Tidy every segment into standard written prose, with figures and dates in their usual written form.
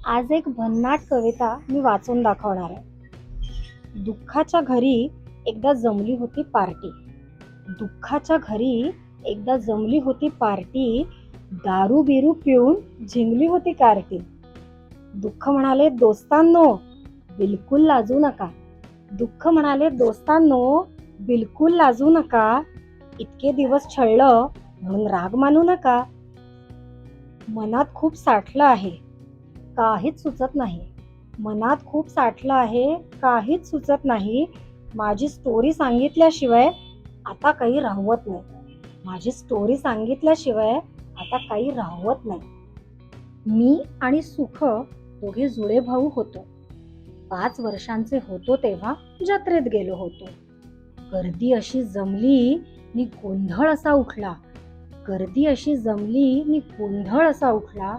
आज एक भन्नाट कविता मी वाचून दाखवणार आहे. दुःखाच्या घरी एकदा जमली होती पार्टी. दुःखाच्या घरी एकदा जमली होती पार्टी. दारू बिरू पिऊन झिंगली होती कार्टी. दुःख म्हणाले दोस्तांनो बिलकुल लाजू नका. दुःख म्हणाले दोस्तांनो बिलकुल लाजू नका. इतके दिवस छळलं म्हणून राग मानू नका. मनात खूप साठलं आहे काहीच सुचत नाही. मनात खूप साठलं आहे काहीच सुचत नाही. माझी स्टोरी सांगितल्याशिवाय आता काही राहवत नाही. माझी स्टोरी सांगितल्याशिवाय आता काही राहवत नाही. मी आणि सुख दोघे जुळे भाऊ होतो. 5 वर्षांचे होतो तेव्हा जत्रेत गेलो होतो. गर्दी अशी जमली नि गोंधळ असा उठला. गर्दी अशी जमली नि गोंधळ असा उठला.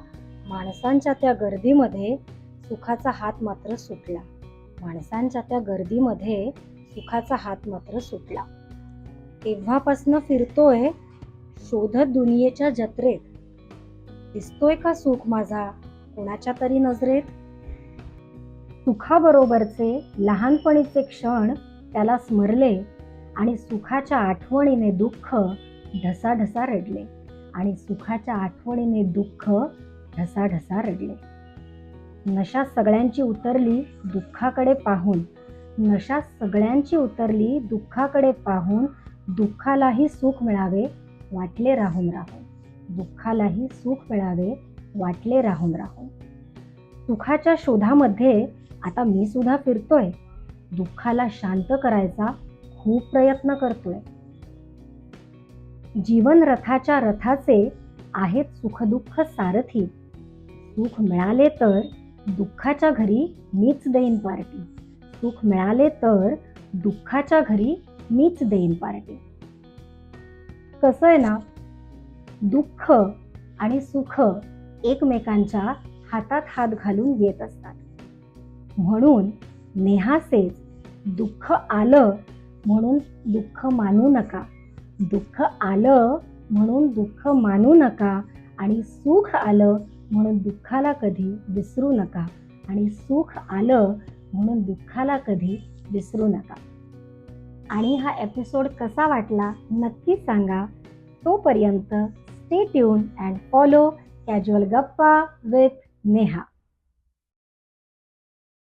माणसांच्या त्या गर्दीमध्ये सुखाचा हात मात्र सुटला. माणसांच्या त्या गर्दीमध्ये सुखाचा हात मात्र सुटला. तेव्हापासनं फिरतोय शोधत दुनियेच्या जत्रेत. दिसतोय का सुख माझा कोणाच्या तरी नजरेत. सुखाबरोबरचे लहानपणीचे क्षण त्याला स्मरले आणि सुखाच्या आठवणीने दुःख ढसाढसा रडले. आणि सुखाच्या आठवणीने दुःख ढसाढसा रडले. नशा सगळ्यांची उतरली दुःखाकडे पाहून. नशा सगळ्यांची उतरली दुःखाकडे पाहून. दुःखालाही सुख मिळावे वाटले राहून राहून. दुःखालाही सुख मिळावे वाटले राहून राहून. सुखाच्या शोधामध्ये आता मी सुद्धा फिरतोय. दुःखाला शांत करायचा खूप प्रयत्न करतोय. जीवन रथाच्या रथाचे आहेत सुखदुःख सारथी. सुख मिळाले तर दुःखाच्या घरी मीच देईन पार्टी. सुख मिळाले तर दुःखाच्या घरी मीच देईन पार्टी. कसं आहे ना, दुःख आणि सुख एकमेकांच्या हातात हात घालून येत असतात. म्हणून नेहासेच दुःख आलं म्हणून दुःख मानू नका. दुःख आलं म्हणून दुःख मानू नका. आणि सुख आलं म्हणून दुःखाला कधी विसरू नका. आणि सुख आलं म्हणून दुःखाला कधी विसरू नका. आणि हा एपिसोड कसा वाटला नक्की सांगा. तोपर्यंत stay tune and follow casual गप्पा विथ नेहा.